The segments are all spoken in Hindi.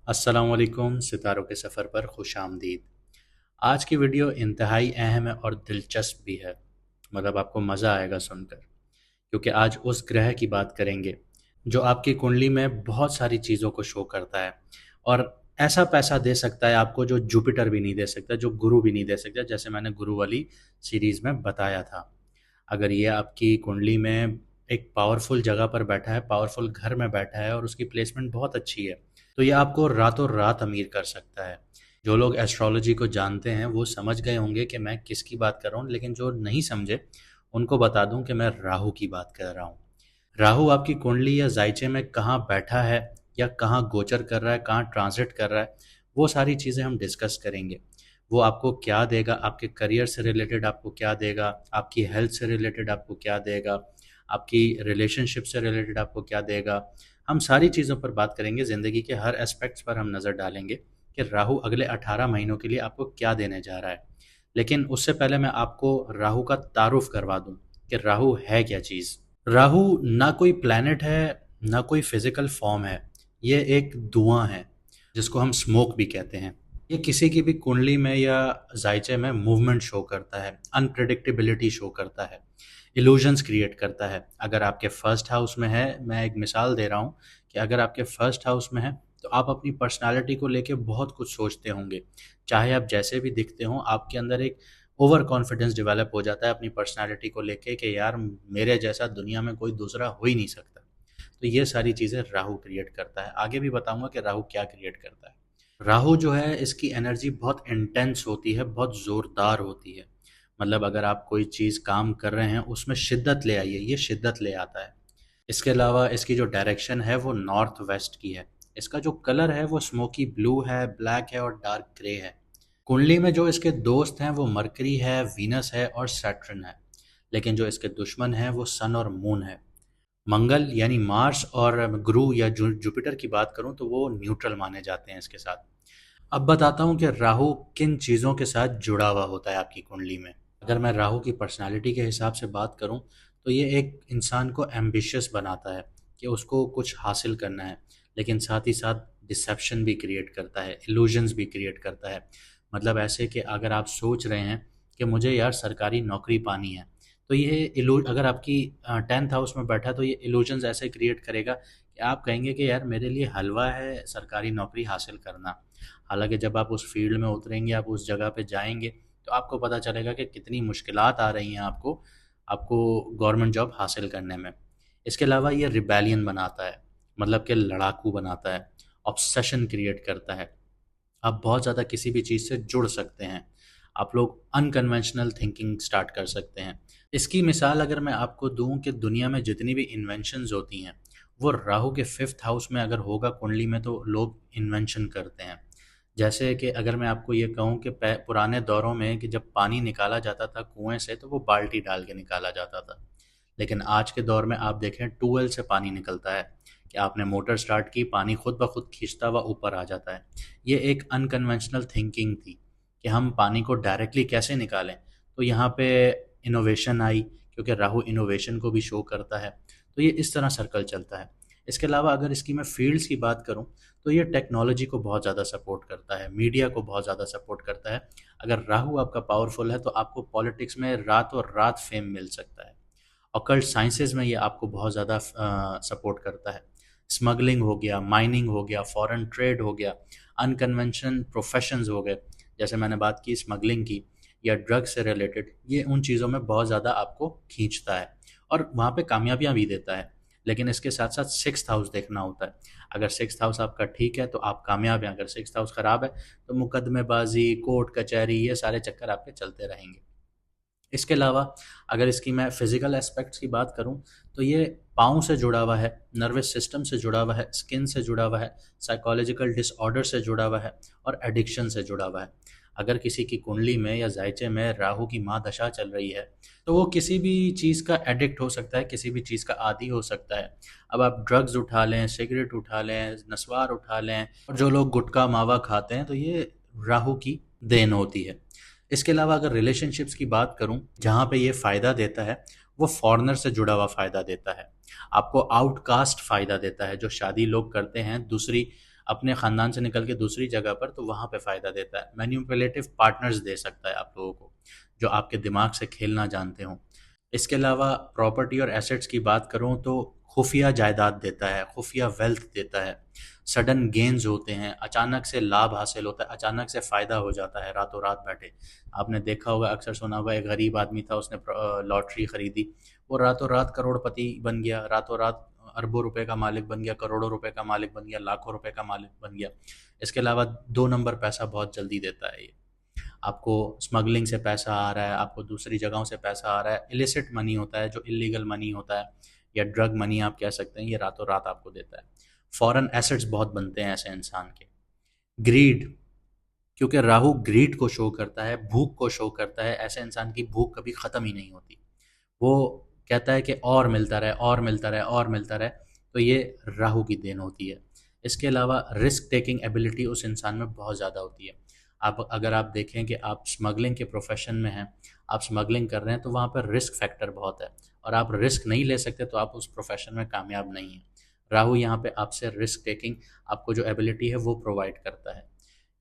अस्सलामुअलैकुम सितारों के सफ़र पर खुश आमदीद। आज की वीडियो इंतहाई अहम है और दिलचस्प भी है। मतलब आपको मज़ा आएगा सुनकर, क्योंकि आज उस ग्रह की बात करेंगे जो आपकी कुंडली में बहुत सारी चीज़ों को शो करता है और ऐसा पैसा दे सकता है आपको जो जुपिटर भी नहीं दे सकता, जो गुरु भी नहीं दे सकता, जैसे मैंने गुरु वाली सीरीज़ में बताया था। अगर ये आपकी कुंडली में एक पावरफुल जगह पर बैठा है, पावरफुल घर में बैठा है और उसकी प्लेसमेंट बहुत अच्छी है, तो ये आपको रातों रात अमीर कर सकता है। जो लोग एस्ट्रोलॉजी को जानते हैं वो समझ गए होंगे कि मैं किसकी बात कर रहा हूँ, लेकिन जो नहीं समझे उनको बता दूं कि मैं राहु की बात कर रहा हूँ। राहु आपकी कुंडली या जायचे में कहाँ बैठा है या कहाँ गोचर कर रहा है, कहाँ ट्रांजिट कर रहा है, वो सारी चीज़ें हम डिस्कस करेंगे। वो आपको क्या देगा, आपके करियर से रिलेटेड आपको क्या देगा, आपकी हेल्थ से रिलेटेड आपको क्या देगा, आपकी रिलेशनशिप से रिलेटेड आपको क्या देगा। हम सारी चीज़ों पर बात करेंगे, ज़िंदगी के हर एस्पेक्ट्स पर हम नज़र डालेंगे कि राहु अगले 18 महीनों के लिए आपको क्या देने जा रहा है। लेकिन उससे पहले मैं आपको राहु का तारुफ करवा दूं कि राहु है क्या चीज़। राहु ना कोई प्लैनेट है, ना कोई फिजिकल फॉर्म है। ये एक धुआं है जिसको हम स्मोक भी कहते हैं। ये किसी की भी कुंडली में या जायचे में मूवमेंट शो करता है, अनप्रेडिक्टेबिलिटी शो करता है, इल्यूजन्स क्रिएट करता है। अगर आपके फर्स्ट हाउस में है, मैं एक मिसाल दे रहा हूँ कि अगर आपके फर्स्ट हाउस में है तो आप अपनी पर्सनालिटी को लेके बहुत कुछ सोचते होंगे। चाहे आप जैसे भी दिखते हों, आपके अंदर एक ओवर कॉन्फिडेंस डेवलप हो जाता है अपनी पर्सनालिटी को लेके कि यार मेरे जैसा दुनिया में कोई दूसरा हो ही नहीं सकता। तो ये सारी चीज़ें राहु क्रिएट करता है। आगे भी बताऊंगा कि राहु क्या क्रिएट करता है। राहु जो है इसकी एनर्जी बहुत इंटेंस होती है, बहुत ज़ोरदार होती है। मतलब अगर आप कोई चीज़ काम कर रहे हैं उसमें शिद्दत ले आइए, ये शिद्दत ले आता है। इसके अलावा इसकी जो डायरेक्शन है वो नॉर्थ वेस्ट की है। इसका जो कलर है वो स्मोकी ब्लू है, ब्लैक है और डार्क ग्रे है। कुंडली में जो इसके दोस्त हैं वो मरकरी है, वीनस है और सैटर्न है। लेकिन जो इसके दुश्मन हैं वो सन और मून है। मंगल यानी मार्स और गुरु या जुपिटर की बात करूं तो वो न्यूट्रल माने जाते हैं इसके साथ। अब बताता हूँ कि राहु किन चीज़ों के साथ जुड़ा हुआ होता है आपकी कुंडली में। अगर मैं राहु की पर्सनालिटी के हिसाब से बात करूँ तो ये एक इंसान को एम्बिशियस बनाता है कि उसको कुछ हासिल करना है, लेकिन साथ ही साथ डिसेप्शन भी क्रिएट करता है, इल्यूजन्स भी क्रिएट करता है। मतलब ऐसे कि अगर आप सोच रहे हैं कि मुझे यार सरकारी नौकरी पानी है, तो ये अगर आपकी 10th हाउस में बैठा तो ये इल्यूजन्स ऐसे क्रिएट करेगा कि आप कहेंगे कि यार मेरे लिए हलवा है सरकारी नौकरी हासिल करना। हालांकि जब आप उस फील्ड में उतरेंगे, आप उस जगह पे जाएंगे, तो आपको पता चलेगा कि कितनी मुश्किलात आ रही हैं आपको आपको गवर्नमेंट जॉब हासिल करने में। इसके अलावा ये रिबेलियन बनाता है, मतलब कि लड़ाकू बनाता है, ऑब्सेशन क्रिएट करता है। आप बहुत ज़्यादा किसी भी चीज़ से जुड़ सकते हैं, आप लोग अनकन्वेंशनल थिंकिंग स्टार्ट कर सकते हैं। इसकी मिसाल अगर मैं आपको दूं कि दुनिया में जितनी भी इन्वेंशंस होती हैं वो राहु के 5th हाउस में अगर होगा कुंडली में तो लोग इन्वेंशन करते हैं। जैसे कि अगर मैं आपको ये कहूँ कि पुराने दौरों में कि जब पानी निकाला जाता था कुएं से तो वो बाल्टी डाल के निकाला जाता था। लेकिन आज के दौर में आप देखें ट्यूबवेल से पानी निकलता है कि आपने मोटर स्टार्ट की, पानी खुद ब खुद खींचता हुआ ऊपर आ जाता है। ये एक अनकन्वेंशनल थिंकिंग थी कि हम पानी को डायरेक्टली कैसे निकालें। तो यहाँ पे इनोवेशन आई, क्योंकि राहु इनोवेशन को भी शो करता है। तो ये इस तरह सर्कल चलता है। इसके अलावा अगर इसकी मैं फील्ड्स की बात करूँ तो ये टेक्नोलॉजी को बहुत ज़्यादा सपोर्ट करता है, मीडिया को बहुत ज़्यादा सपोर्ट करता है। अगर राहु आपका पावरफुल है तो आपको पॉलिटिक्स में रातों रात फेम मिल सकता है। ऑकल्ट साइंसेज में ये आपको बहुत ज़्यादा सपोर्ट करता है। स्मगलिंग हो गया, माइनिंग हो गया, फॉरेन ट्रेड हो गया, अनकन्वेंशन प्रोफेशंस हो गए, जैसे मैंने बात की स्मगलिंग की या ड्रग से रिलेटेड, ये उन चीज़ों में बहुत ज़्यादा आपको खींचता है और वहाँ पे कामयाबियाँ भी देता है। लेकिन इसके साथ साथ 6th हाउस देखना होता है। अगर 6th हाउस आपका ठीक है तो आप कामयाब हैं, अगर 6th हाउस ख़राब है तो मुकदमेबाजी, कोर्ट कचहरी, ये सारे चक्कर आपके चलते रहेंगे। इसके अलावा अगर इसकी मैं फिजिकल एस्पेक्ट्स की बात करूं तो ये पाँव से जुड़ा हुआ है, नर्वस सिस्टम से जुड़ा हुआ है, स्किन से जुड़ा हुआ है, साइकोलॉजिकल डिसऑर्डर से जुड़ा हुआ है और एडिक्शन से जुड़ा हुआ है। अगर किसी की कुंडली में या जायचे में राहु की महादशा चल रही है तो वो किसी भी चीज़ का एडिक्ट हो सकता है, किसी भी चीज़ का आदी हो सकता है। अब आप ड्रग्स उठा लें, सिगरेट उठा लें, नस्वार उठा लें, और जो लोग गुटखा मावा खाते हैं तो ये राहु की देन होती है। इसके अलावा अगर रिलेशनशिप्स की बात करूं जहां पे ये फ़ायदा देता है वो फॉरेनर से जुड़ा हुआ फ़ायदा देता है। आपको आउटकास्ट फ़ायदा देता है। जो शादी लोग करते हैं दूसरी अपने ख़ानदान से निकल के दूसरी जगह पर, तो वहाँ पे फ़ायदा देता है। मैनिपुलेटिव पार्टनर्स दे सकता है आप लोगों को, जो आपके दिमाग से खेलना जानते हों। इसके अलावा प्रॉपर्टी और एसेट्स की बात करूँ तो खुफिया जायदाद देता है, खुफिया वेल्थ देता है, सडन गेन्स होते हैं, अचानक से लाभ हासिल होता है, अचानक से फ़ायदा हो जाता है रातों रात बैठे। आपने देखा होगा, अक्सर सुना होगा, एक गरीब आदमी था, उसने लॉटरी खरीदी, वो रातों रात करोड़पति बन गया, रातों रात अरबों रुपए का मालिक बन गया, करोड़ों रुपए का मालिक बन गया, लाखों रुपए का मालिक बन गया। इसके अलावा 2 नंबर पैसा बहुत जल्दी देता है ये। आपको स्मगलिंग से पैसा आ रहा है, आपको दूसरी जगहों से पैसा आ रहा है, इलिसिट मनी होता है, जो इलीगल मनी होता है या ड्रग मनी आप कह सकते हैं, ये रातों रात आपको देता है। फॉरेन एसेट्स बहुत बनते हैं ऐसे इंसान के। ग्रीड, क्योंकि राहु ग्रीड को शो करता है, भूख को शो करता है, ऐसे इंसान की भूख कभी ख़त्म ही नहीं होती। वो कहता है कि और मिलता रहे, और मिलता रहे, और मिलता रहे, तो ये राहु की देन होती है। इसके अलावा रिस्क टेकिंग एबिलिटी उस इंसान में बहुत ज़्यादा होती है। आप अगर आप देखें कि आप स्मगलिंग के प्रोफेशन में हैं, आप स्मगलिंग कर रहे हैं, तो वहाँ पर रिस्क फैक्टर बहुत है, और आप रिस्क नहीं ले सकते तो आप उस प्रोफेशन में कामयाब नहीं हैं। राहु यहाँ पे आपसे रिस्क टेकिंग, आपको जो एबिलिटी है वो प्रोवाइड करता है।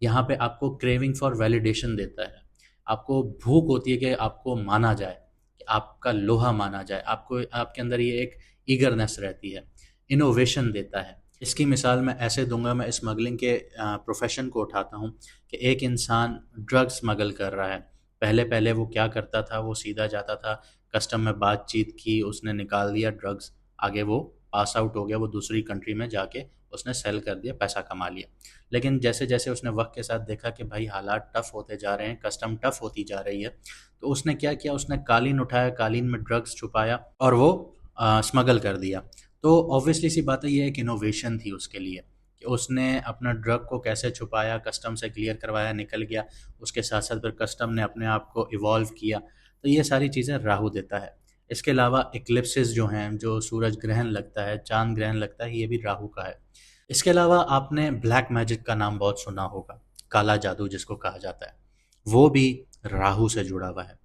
यहाँ पे आपको क्रेविंग फॉर वैलिडेशन देता है। आपको भूख होती है कि आपको माना जाए, कि आपका लोहा माना जाए, आपको आपके अंदर ये एक ईगरनेस रहती है। इनोवेशन देता है। इसकी मिसाल मैं ऐसे दूंगा, मैं स्मगलिंग के प्रोफेशन को उठाता हूँ कि एक इंसान ड्रग स्मगल कर रहा है। पहले पहले वो क्या करता था, वो सीधा जाता था, कस्टम में बातचीत की, उसने निकाल दिया ड्रग्स, आगे वो पास आउट हो गया, वो दूसरी कंट्री में जाके उसने सेल कर दिया, पैसा कमा लिया। लेकिन जैसे जैसे उसने वक्त के साथ देखा कि भाई हालात टफ होते जा रहे हैं, कस्टम टफ होती जा रही है, तो उसने क्या किया, उसने कालीन उठाया, कालीन में ड्रग्स छुपाया और वो स्मगल कर दिया। तो ऑब्वियसली सी बात है, ये एक इनोवेशन थी उसके लिए, कि उसने अपना ड्रग को कैसे छुपाया, कस्टम से क्लियर करवाया, निकल गया, उसके साथ साथ फिर कस्टम ने अपने आप को इवॉल्व किया। तो ये सारी चीज़ें राहु देता है। इसके अलावा इक्लिप्सिस जो हैं, जो सूरज ग्रहण लगता है, चांद ग्रहण लगता है, ये भी राहु का है। इसके अलावा आपने ब्लैक मैजिक का नाम बहुत सुना होगा, काला जादू जिसको कहा जाता है, वो भी राहु से जुड़ा हुआ है।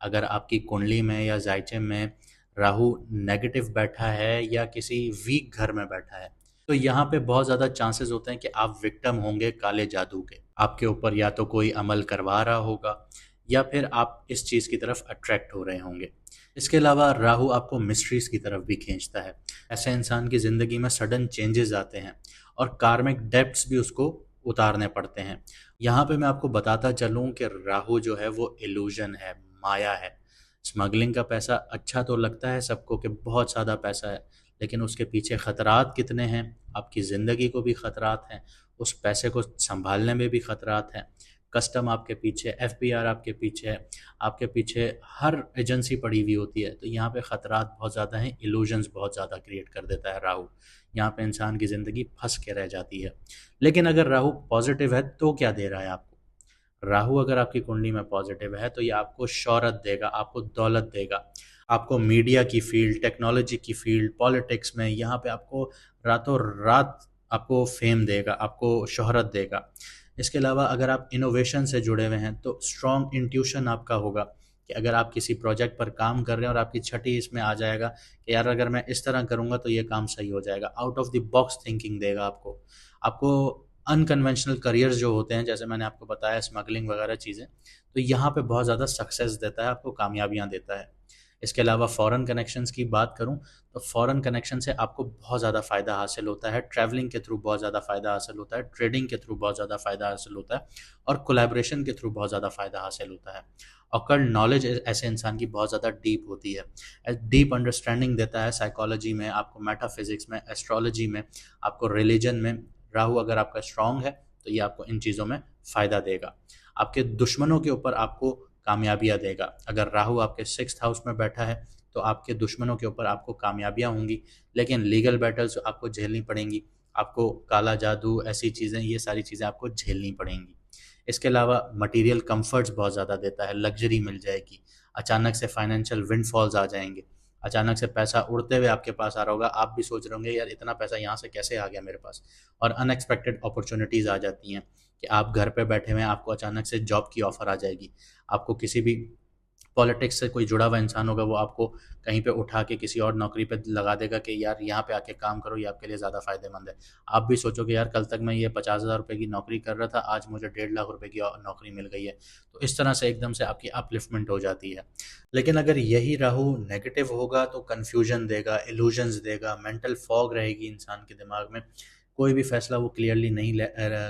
अगर आपकी कुंडली में या जायचे में राहु नेगेटिव बैठा है या किसी वीक घर में बैठा है, तो यहाँ पे बहुत ज़्यादा चांसेस होते हैं कि आप विक्टिम होंगे काले जादू के। आपके ऊपर या तो कोई अमल करवा रहा होगा, या फिर आप इस चीज़ की तरफ अट्रैक्ट हो रहे होंगे। इसके अलावा राहु आपको मिस्ट्रीज की तरफ भी खींचता है। ऐसे इंसान की ज़िंदगी में सडन चेंजेस आते हैं और कार्मिक डेब्ट्स भी उसको उतारने पड़ते हैं। यहाँ पे मैं आपको बताता चलूँ कि राहु जो है वो इल्यूजन है, माया है। स्मगलिंग का पैसा अच्छा तो लगता है सबको कि बहुत ज़्यादा पैसा है, लेकिन उसके पीछे ख़तरात कितने हैं, आपकी ज़िंदगी को भी ख़तरात हैं, उस पैसे को संभालने में भी ख़तरात हैं। कस्टम आपके पीछे, एफबीआर आपके पीछे है, आपके पीछे हर एजेंसी पड़ी हुई होती है। तो यहाँ पे ख़तरात बहुत ज़्यादा हैं, इल्यूजन्स बहुत ज़्यादा क्रिएट कर देता है राहु। यहाँ पे इंसान की ज़िंदगी फंस के रह जाती है। लेकिन अगर राहु पॉजिटिव है तो क्या दे रहा है आपको? राहु अगर आपकी कुंडली में पॉजिटिव है तो ये आपको शौहरत देगा, आपको दौलत देगा, आपको मीडिया की फील्ड, टेक्नोलॉजी की फील्ड, पॉलिटिक्स में, यहाँ पे आपको रातों रात आपको फेम देगा, आपको शोहरत देगा। इसके अलावा अगर आप इनोवेशन से जुड़े हुए हैं तो स्ट्रॉन्ग इंट्यूशन आपका होगा, कि अगर आप किसी प्रोजेक्ट पर काम कर रहे हैं और आपकी छठी इसमें आ जाएगा कि यार अगर मैं इस तरह करूँगा तो ये काम सही हो जाएगा, out of the box thinking देगा आपको। आपको अनकन्वेंशनल करियर्स जो होते हैं, जैसे मैंने आपको बताया स्मगलिंग वगैरह चीज़ें, तो यहाँ पे बहुत ज़्यादा सक्सेस देता है, आपको कामयाबियाँ देता है। इसके अलावा फॉरेन कनेक्शंस की बात करूँ तो फॉरेन कनेक्शन से आपको बहुत ज़्यादा फ़ायदा हासिल होता है, ट्रैवलिंग के थ्रू बहुत ज़्यादा फ़ायदा हासिल होता है, ट्रेडिंग के थ्रू बहुत ज़्यादा फ़ायदा हासिल होता है, और कोलैबोरेशन के थ्रू बहुत ज़्यादा फ़ायदा हासिल होता है। ऑकल्ट नॉलेज ऐसे इंसान की बहुत ज़्यादा डीप होती है, डीप अंडरस्टैंडिंग देता है साइकोलॉजी में, आपको मेटाफिजिक्स में, एस्ट्रोलॉजी में, आपको रिलीजन में। राहु अगर आपका स्ट्रांग है तो ये आपको इन चीज़ों में फ़ायदा देगा। आपके दुश्मनों के ऊपर आपको कामयाबियाँ देगा। अगर राहु आपके 6th हाउस में बैठा है तो आपके दुश्मनों के ऊपर आपको कामयाबियाँ होंगी, लेकिन लीगल बैटल्स आपको झेलनी पड़ेंगी, आपको काला जादू, ऐसी चीज़ें, ये सारी चीज़ें आपको झेलनी पड़ेंगी। इसके अलावा मटेरियल कंफर्ट्स बहुत ज़्यादा देता है, लग्जरी मिल जाएगी, अचानक से फाइनेंशियल विंडफॉल्स आ जाएंगे, अचानक से पैसा उड़ते हुए आपके पास आ रहा होगा, आप भी सोच रहे होंगे यार इतना पैसा यहाँ से कैसे आ गया मेरे पास। और अनएक्सपेक्टेड अपॉर्चुनिटीज़ आ जाती हैं कि आप घर पे बैठे हुए हैं, आपको अचानक से जॉब की ऑफ़र आ जाएगी, आपको किसी भी पॉलिटिक्स से कोई जुड़ा हुआ इंसान होगा, वो आपको कहीं पे उठा के किसी और नौकरी पे लगा देगा कि यार यहाँ पे आके काम करो, ये आपके लिए ज़्यादा फ़ायदेमंद है। आप भी सोचोगे यार कल तक मैं ये 50,000 रुपये की नौकरी कर रहा था, आज मुझे 1.5 लाख रुपए की नौकरी मिल गई है। तो इस तरह से एकदम से आपकी अपलिफ्टमेंट हो जाती है। लेकिन अगर यही राहु नेगेटिव होगा तो कन्फ्यूजन देगा, इल्यूजन्स देगा, मेंटल फॉग रहेगी इंसान के दिमाग में, कोई भी फैसला वो क्लियरली नहीं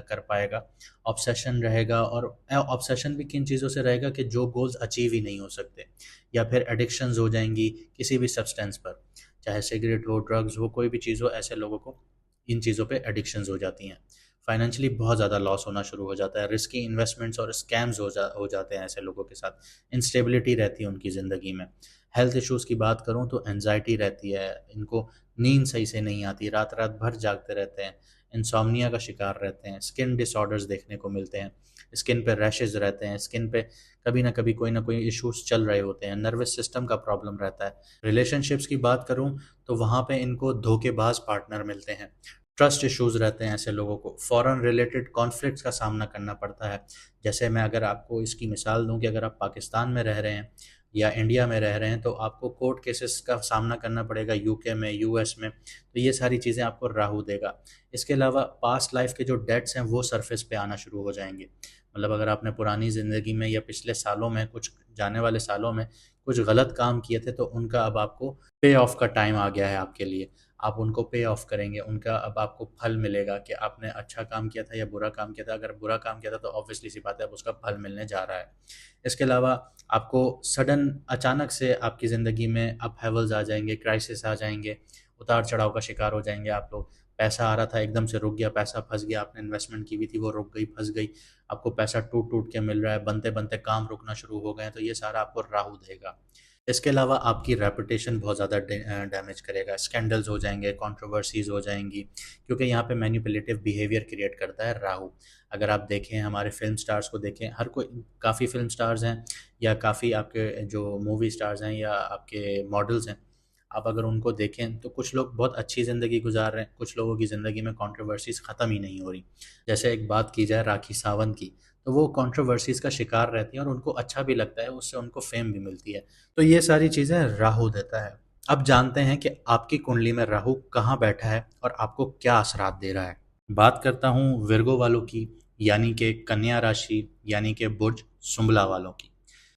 कर पाएगा। ऑब्सेशन रहेगा, और ऑब्सेशन भी किन चीज़ों से रहेगा कि जो गोल्स अचीव ही नहीं हो सकते, या फिर एडिक्शंस हो जाएंगी किसी भी सब्सटेंस पर, चाहे सिगरेट हो, ड्रग्स हो, कोई भी चीज़ हो, ऐसे लोगों को इन चीज़ों पे एडिक्शंस हो जाती हैं। फाइनेंशियली बहुत ज़्यादा लॉस होना शुरू हो जाता है, रिस्की इन्वेस्टमेंट्स और स्कैम्स हो जाते हैं ऐसे लोगों के साथ, इंस्टेबिलिटी रहती है उनकी ज़िंदगी में। हेल्थ इश्यूज़ की बात करूँ तो एनजाइटी रहती है, इनको नींद सही से नहीं आती, रात रात भर जागते रहते हैं, इंसोम्निया का शिकार रहते हैं, स्किन डिसऑर्डर्स देखने को मिलते हैं, स्किन पे रैशेज़ रहते हैं, स्किन पे कभी ना कोई इश्यूज़ चल रहे होते हैं, नर्वस सिस्टम का प्रॉब्लम रहता है। रिलेशनशिप्स की बात करूँ तो वहाँ पे इनको धोखेबाज पार्टनर मिलते हैं, ट्रस्ट इश्यूज़ रहते हैं ऐसे लोगों को, फॉरेन रिलेटेड कॉन्फ्लिक्ट्स का सामना करना पड़ता है। जैसे मैं अगर आपको इसकी मिसाल दूँ कि अगर आप पाकिस्तान में रह रहे हैं या इंडिया में रह रहे हैं, तो आपको कोर्ट केसेस का सामना करना पड़ेगा यूके में, यूएस में, तो ये सारी चीज़ें आपको राहु देगा। इसके अलावा पास्ट लाइफ के जो डेट्स हैं वो सरफेस पे आना शुरू हो जाएंगे। मतलब अगर आपने पुरानी ज़िंदगी में या पिछले सालों में, कुछ जाने वाले सालों में कुछ गलत काम किए थे, तो उनका अब आपको पे ऑफ का टाइम आ गया है आपके लिए। आप उनको पे ऑफ करेंगे, उनका अब आपको फल मिलेगा कि आपने अच्छा काम किया था या बुरा काम किया था। अगर बुरा काम किया था तो ऑब्वियसली सी बात है, अब उसका फल मिलने जा रहा है। इसके अलावा आपको सडन अचानक से आपकी ज़िंदगी में अपहेवल्स आ जाएंगे, क्राइसिस आ जाएंगे, उतार चढ़ाव का शिकार हो जाएंगे आप लोग। पैसा आ रहा था एकदम से रुक गया, पैसा फंस गया, आपने इन्वेस्टमेंट की हुई थी वो रुक गई, फंस गई, आपको पैसा टूट टूट के मिल रहा है, बनते बनते काम रुकना शुरू हो गए हैं, तो ये सारा आपको राहु देगा। इसके अलावा आपकी रेपुटेशन बहुत ज़्यादा डैमेज करेगा, स्कैंडल्स हो जाएंगे, कंट्रोवर्सीज़ हो जाएंगी, क्योंकि यहाँ पे मैनिपुलेटिव बिहेवियर क्रिएट करता है राहु। अगर आप देखें हमारे फिल्म स्टार्स को देखें, हर कोई, काफ़ी फिल्म स्टार्स हैं या काफ़ी आपके जो मूवी स्टार्स हैं या आपके मॉडल्स हैं, आप अगर उनको देखें तो कुछ लोग बहुत अच्छी ज़िंदगी गुजार रहे हैं, कुछ लोगों की ज़िंदगी में कंट्रोवर्सीज़ ख़त्म ही नहीं हो रही। जैसे एक बात की जाए राखी सावंत की, तो वो कंट्रोवर्सीज़ का शिकार रहती हैं और उनको अच्छा भी लगता है, उससे उनको फेम भी मिलती है। तो ये सारी चीज़ें राहु देता है। अब जानते हैं कि आपकी कुंडली में राहु कहाँ बैठा है और आपको क्या असरात दे रहा है। बात करता हूँ विर्गो वालों की, यानी कि कन्या राशि, यानी कि बुर्ज सुंबला वालों की।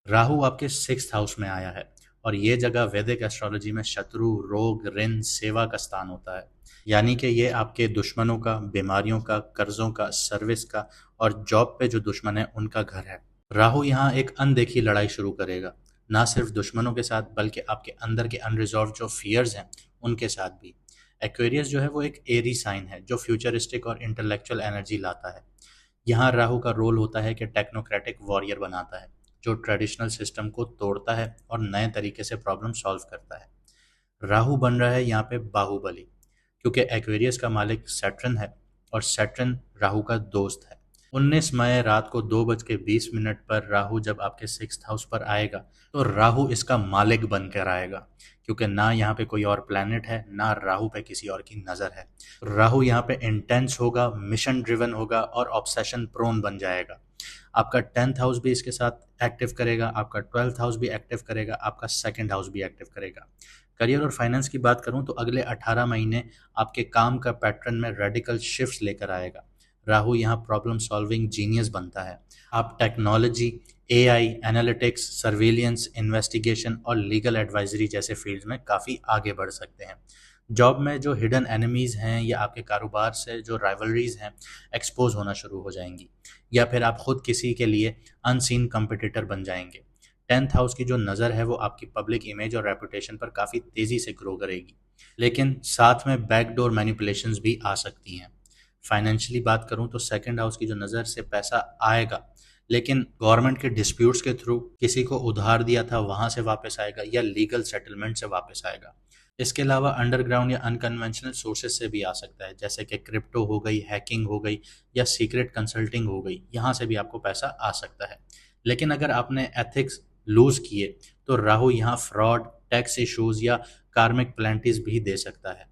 राहु आपके 6th हाउस में आया है, और ये जगह वैदिक एस्ट्रोलॉजी में शत्रु, रोग, ऋण, सेवा का स्थान होता है। यानी कि ये आपके दुश्मनों का, बीमारियों का, कर्जों का, सर्विस का, और जॉब पे जो दुश्मन है उनका घर है। राहु यहाँ एक अनदेखी लड़ाई शुरू करेगा, ना सिर्फ दुश्मनों के साथ बल्कि आपके अंदर के अनरिजॉल्व जो फियर्स हैं उनके साथ भी। एक्वेरियस जो है वो एक एरी साइन है जो फ्यूचरिस्टिक और इंटेलेक्चुअल एनर्जी लाता है। यहाँ राहु का रोल होता है कि टेक्नोक्रेटिक वॉरियर बनाता है, जो ट्रेडिशनल सिस्टम को तोड़ता है और नए तरीके से प्रॉब्लम सॉल्व करता है। राहु बन रहा है यहाँ पे बाहुबली, क्योंकि एक्वेरियस का मालिक सैटर्न है और सैटर्न राहु का दोस्त है। 19 मई रात को 2:20 पर राहु जब आपके 6th हाउस पर आएगा तो राहु इसका मालिक बनकर आएगा, क्योंकि ना यहाँ पे कोई और प्लैनेट है, ना राहु पे किसी और की नज़र है। राहु यहाँ पे इंटेंस होगा, मिशन ड्रिवन होगा और ऑब्सेशन प्रोन बन जाएगा। आपका 10th हाउस भी इसके साथ एक्टिव करेगा, आपका 12th हाउस भी एक्टिव करेगा, आपका 2nd हाउस भी एक्टिव करेगा। करियर और फाइनेंस की बात करूं तो अगले 18 महीने आपके काम का पैटर्न में रेडिकल शिफ्ट्स लेकर आएगा। राहु यहाँ प्रॉब्लम सॉल्विंग जीनियस बनता है। आप technology, AI, analytics, surveillance, investigation और लीगल एडवाइजरी जैसे फील्ड्स में काफ़ी आगे बढ़ सकते हैं। जॉब में जो हिडन एनिमीज़ हैं या आपके कारोबार से जो राइवलरीज हैं एक्सपोज होना शुरू हो जाएंगी, या फिर आप खुद किसी के लिए अनसीन कंपटीटर बन जाएंगे। 10th हाउस की जो नज़र है वो आपकी पब्लिक इमेज और रेपुटेशन पर काफ़ी तेज़ी से ग्रो करेगी, लेकिन साथ में बैकडोर मैनिपुलेशंस भी आ सकती हैं। फाइनेंशियली बात करूं तो 2nd हाउस की जो नज़र से पैसा आएगा, लेकिन गवर्नमेंट के डिस्प्यूट्स के थ्रू, किसी को उधार दिया था वहां से वापस आएगा या लीगल सेटलमेंट से वापस आएगा। इसके अलावा अंडरग्राउंड या अनकन्वेंशनल सोर्सेज से भी आ सकता है, जैसे कि क्रिप्टो हो गई, हैकिंग हो गई या सीक्रेट कंसल्टिंग हो गई, यहाँ से भी आपको पैसा आ सकता है। लेकिन अगर आपने एथिक्स लूज किए तो राहु यहाँ फ्रॉड, टैक्स इश्यूज या कार्मिक प्लेंटीज भी दे सकता है।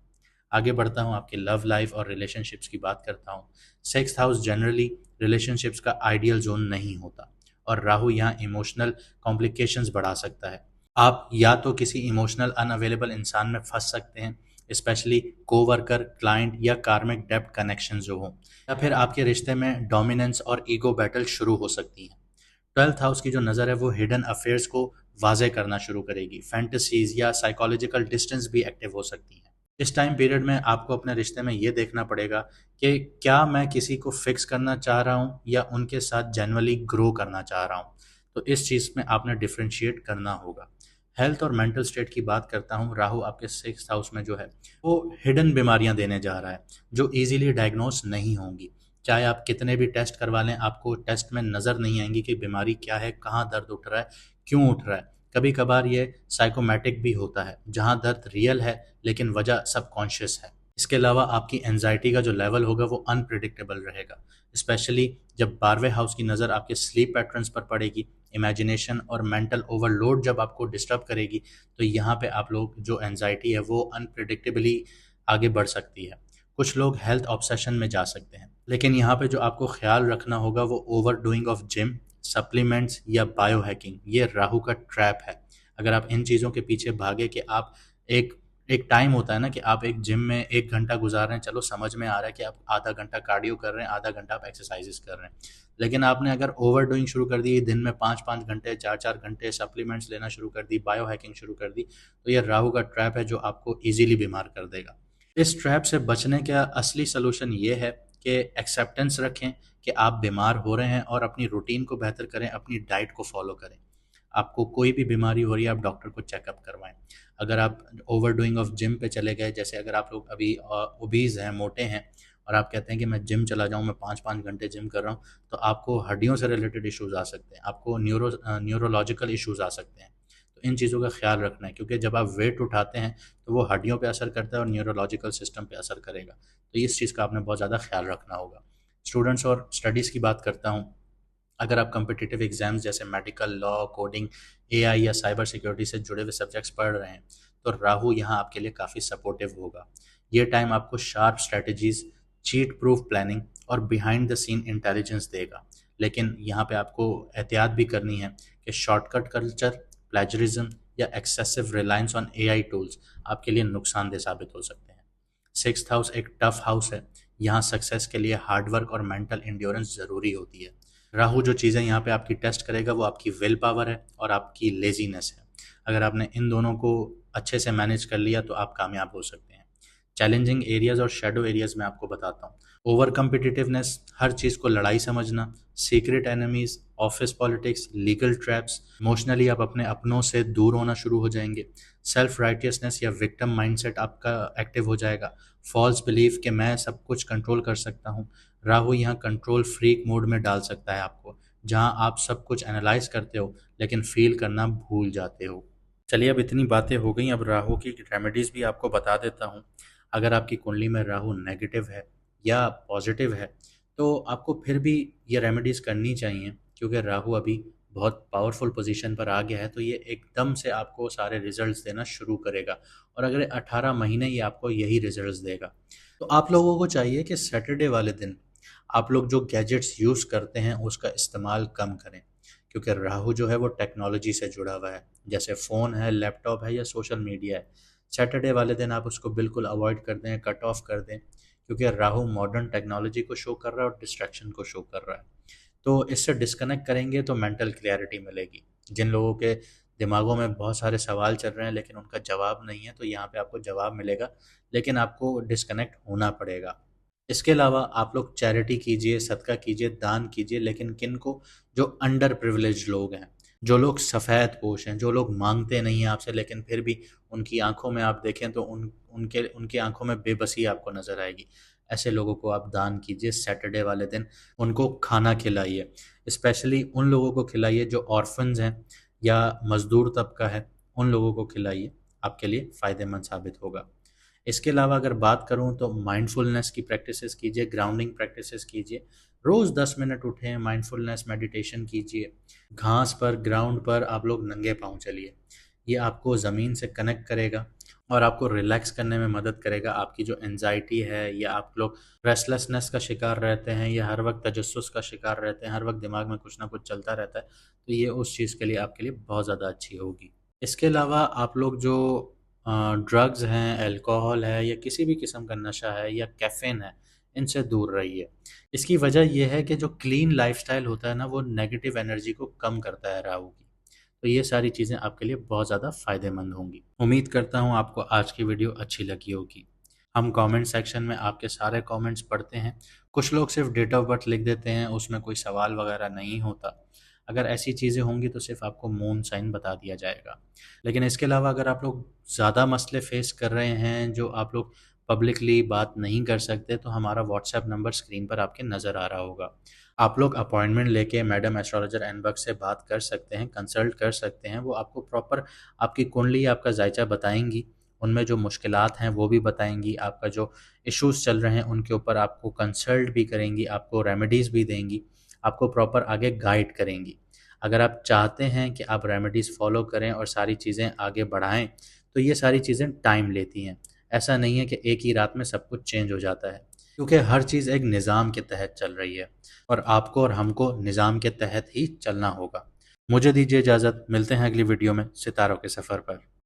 आगे बढ़ता हूँ, आपकी लव लाइफ और रिलेशनशिप्स की बात करता हूँ। 6th हाउस जनरली रिलेशनशिप्स का आइडियल जोन नहीं होता, और राहु यहाँ इमोशनल कॉम्प्लिकेशंस बढ़ा सकता है। आप या तो किसी इमोशनल अनअवेलेबल इंसान में फंस सकते हैं, स्पेशली कोवर्कर, क्लाइंट या कार्मिक डेप्ट कनेक्शन जो हो, या फिर आपके रिश्ते में डोमिनेंस और ईगो बैटल शुरू हो सकती है। 12th हाउस की जो नज़र है वो हिडन अफेयर्स को वाजे करना शुरू करेगी। फैंटेसीज या साइकोलॉजिकल डिस्टेंस भी एक्टिव हो सकती हैं। इस टाइम पीरियड में आपको अपने रिश्ते में ये देखना पड़ेगा कि क्या मैं किसी को फिक्स करना चाह रहा हूँ या उनके साथ जनरली ग्रो करना चाह रहा हूँ। तो इस चीज़ में आपने डिफ्रेंशिएट करना होगा। हेल्थ और मेंटल स्टेट की बात करता हूँ, राहु आपके 6th हाउस में जो है वो हिडन बीमारियां देने जा रहा है जो इजीली डायग्नोस नहीं होंगी। चाहे आप कितने भी टेस्ट करवा लें, आपको टेस्ट में नज़र नहीं आएंगी कि बीमारी क्या है, कहाँ दर्द उठ रहा है, क्यों उठ रहा है। कभी कभार ये साइकोमैटिक भी होता है जहाँ दर्द रियल है लेकिन वजह सबकॉन्शियस है। इसके अलावा आपकी एनजाइटी का जो लेवल होगा वो अनप्रिडिक्टेबल रहेगा, स्पेशली जब 12वें हाउस की नज़र आपके स्लीप पैटर्न्स पर पड़ेगी। इमेजिनेशन और मेंटल ओवरलोड जब आपको डिस्टर्ब करेगी तो यहाँ पे आप लोग जो एनजाइटी है वो अनप्रिडिक्टेबली आगे बढ़ सकती है। कुछ लोग हेल्थ ऑब्सेशन में जा सकते हैं, लेकिन यहाँ पे जो आपको ख्याल रखना होगा वो over doing of gym, supplements या बायो हैकिंग, ये राहु का ट्रैप है। अगर आप इन चीज़ों के पीछे भागे कि आप एक एक टाइम होता है ना कि आप एक जिम में 1 घंटा गुजार रहे हैं, चलो समझ में आ रहा है कि आप आधा घंटा कार्डियो कर रहे हैं, आधा घंटा आप एक्सरसाइजेस कर रहे हैं। लेकिन आपने अगर ओवर डूइंग शुरू कर दी, दिन में 5-5 घंटे, 4-4 घंटे सप्लीमेंट्स लेना शुरू कर दी, बायो हैकिंग शुरू कर दी, तो ये राहु का ट्रैप है जो आपको ईजिली बीमार कर देगा। इस ट्रैप से बचने का असली सलूशन ये है कि एक्सेप्टेंस रखें कि आप बीमार हो रहे हैं और अपनी रूटीन को बेहतर करें, अपनी डाइट को फॉलो करें। आपको कोई भी बीमारी हो रही है, आप डॉक्टर को चेकअप करवाएं। अगर आप ओवरडूइंग ऑफ जिम पे चले गए, जैसे अगर आप लोग अभी ओबीज हैं, मोटे हैं, और आप कहते हैं कि मैं जिम चला जाऊं, मैं 5-5 घंटे जिम कर रहा हूं, तो आपको हड्डियों से रिलेटेड इश्यूज आ सकते हैं, आपको न्यूरोलॉजिकल इश्यूज आ सकते हैं। तो इन चीज़ों का ख्याल रखना है, क्योंकि जब आप वेट उठाते हैं तो वो हड्डियों पे असर करता है और न्यूरोलॉजिकल सिस्टम पे असर करेगा। तो इस चीज़ का आपने बहुत ज़्यादा ख्याल रखना होगा। स्टूडेंट्स और स्टडीज़ की बात करता हूँ। अगर आप कम्पिटिटिव एग्जाम्स जैसे मेडिकल, लॉ, कोडिंग, एआई या साइबर सिक्योरिटी से जुड़े हुए सब्जेक्ट्स पढ़ रहे हैं, तो राहु यहाँ आपके लिए काफ़ी सपोर्टिव होगा। ये टाइम आपको sharp strategies, cheat proof planning और बिहाइंड द सीन इंटेलिजेंस देगा। लेकिन यहाँ पे आपको एहतियात भी करनी है कि शॉर्टकट कल्चर, प्लेजरिज्म या excessive reliance on AI tools आपके लिए नुकसानदेह साबित हो सकते हैं। 6th हाउस एक टफ हाउस है। यहाँ सक्सेस के लिए हार्डवर्क और मेंटल इंड्योरेंस ज़रूरी होती है। राहु जो चीज़ें यहाँ पे आपकी टेस्ट करेगा वो आपकी विल पावर है और आपकी लेजीनेस है। अगर आपने इन दोनों को अच्छे से मैनेज कर लिया तो आप कामयाब हो सकते हैं। चैलेंजिंग एरियाज और शेडो एरियाज में आपको बताता हूँ। ओवर कम्पिटिटिवनेस, हर चीज़ को लड़ाई समझना, secret enemies, office politics, legal traps, emotionally आप अपने अपनों से दूर होना शुरू हो जाएंगे। सेल्फ राइटियसनेस या विक्टिम माइंडसेट आपका एक्टिव हो जाएगा। फॉल्स बिलीफ कि मैं सब कुछ कंट्रोल कर सकता हूँ। राहु यहाँ कंट्रोल फ्रीक मोड में डाल सकता है आपको, जहाँ आप सब कुछ एनालाइज करते हो लेकिन फील करना भूल जाते हो। चलिए, अब इतनी बातें हो गई, अब राहु की रेमेडीज़ भी आपको बता देता हूँ। अगर आपकी कुंडली में राहु नेगेटिव है या पॉजिटिव है तो आपको फिर भी ये रेमेडीज़ करनी चाहिए, क्योंकि राहु अभी बहुत पावरफुल पोजीशन पर आ गया है, तो ये एकदम से आपको सारे रिजल्ट्स देना शुरू करेगा और अगले 18 महीने ये आपको यही रिजल्ट्स देगा। तो आप लोगों को चाहिए कि सैटरडे वाले दिन आप लोग जो गैजेट्स यूज़ करते हैं उसका इस्तेमाल कम करें, क्योंकि राहु जो है वो टेक्नोलॉजी से जुड़ा हुआ है, जैसे फ़ोन है, लैपटॉप है या सोशल मीडिया है। सैटरडे वाले दिन आप उसको बिल्कुल अवॉइड कर दें, कट ऑफ कर दें, क्योंकि राहु मॉडर्न टेक्नोलॉजी को शो कर रहा है और डिस्ट्रैक्शन को शो कर रहा है। तो इससे डिस्कनेक्ट करेंगे तो मेंटल क्लैरिटी मिलेगी। जिन लोगों के दिमागों में बहुत सारे सवाल चल रहे हैं लेकिन उनका जवाब नहीं है, तो यहाँ पे आपको जवाब मिलेगा, लेकिन आपको डिस्कनेक्ट होना पड़ेगा। इसके अलावा आप लोग चैरिटी कीजिए, सदका कीजिए, दान कीजिए, लेकिन किन को? जो अंडर प्रिविलेज लोग हैं, जो लोग सफ़ेद पोश हैं, जो लोग मांगते नहीं हैं आपसे लेकिन फिर भी उनकी आंखों में आप देखें तो उनके उनकी आंखों में बेबसी आपको नज़र आएगी। ऐसे लोगों को आप दान कीजिए सैटरडे वाले दिन, उनको खाना खिलाइए। स्पेशली उन लोगों को खिलाइए जो ऑर्फन्स हैं या मज़दूर तबका है, उन लोगों को खिलाइए, आपके लिए फ़ायदेमंद साबित होगा। इसके अलावा अगर बात करूं तो माइंडफुलनेस की प्रैक्टिसेस कीजिए, ग्राउंडिंग प्रैक्टिसेस कीजिए। रोज़ 10 मिनट उठें, माइंडफुलनेस मेडिटेशन कीजिए। घास पर, ग्राउंड पर आप लोग नंगे पाँव चलिए, ये आपको ज़मीन से कनेक्ट करेगा और आपको रिलैक्स करने में मदद करेगा। आपकी जो एंजाइटी है या आप लोग रेस्टलेसनेस का शिकार रहते हैं या हर वक्त तजस्सुस का शिकार रहते हैं, हर वक्त दिमाग में कुछ ना कुछ चलता रहता है, तो ये उस चीज़ के लिए आपके लिए बहुत ज़्यादा अच्छी होगी। इसके अलावा आप लोग जो ड्रग्स हैं, अल्कोहल है या किसी भी किस्म का नशा है या कैफ़ीन है, इनसे दूर रहिए। इसकी वजह ये है कि जो क्लीन लाइफ़स्टाइल होता है ना, वो नेगेटिव एनर्जी को कम करता है राहु की। तो ये सारी चीज़ें आपके लिए बहुत ज़्यादा फ़ायदेमंद होंगी। उम्मीद करता हूँ आपको आज की वीडियो अच्छी लगी होगी। हम कमेंट सेक्शन में आपके सारे कमेंट्स पढ़ते हैं। कुछ लोग सिर्फ़ डेट ऑफ़ बर्थ लिख देते हैं, उसमें कोई सवाल वगैरह नहीं होता। अगर ऐसी चीज़ें होंगी तो सिर्फ़ आपको मून साइन बता दिया जाएगा। लेकिन इसके अलावा अगर आप लोग ज़्यादा मसले फ़ेस कर रहे हैं, जो आप लोग पब्लिकली बात नहीं कर सकते, तो हमारा व्हाट्सएप नंबर स्क्रीन पर आपके नज़र आ रहा होगा। आप लोग अपॉइंटमेंट लेके मैडम एस्ट्रोलॉजर एनबक्स से बात कर सकते हैं, कंसल्ट कर सकते हैं। वो आपको प्रॉपर आपकी कुंडली, आपका जायचा बताएँगी, उनमें जो मुश्किलात हैं वो भी बताएँगी, आपका जो इश्यूज़ चल रहे हैं उनके ऊपर आपको कंसल्ट भी करेंगी, आपको रेमेडीज़ भी देंगी, आपको प्रॉपर आगे गाइड करेंगी। अगर आप चाहते हैं कि आप रेमेडीज़ फ़ॉलो करें और सारी चीज़ें आगे बढ़ाएँ, तो ये सारी चीज़ें टाइम लेती हैं। ऐसा नहीं है कि एक ही रात में सब कुछ चेंज हो जाता है, क्योंकि हर चीज़ एक निज़ाम के तहत चल रही है और आपको और हमको निज़ाम के तहत ही चलना होगा। मुझे दीजिए इजाज़त, मिलते हैं अगली वीडियो में सितारों के सफ़र पर।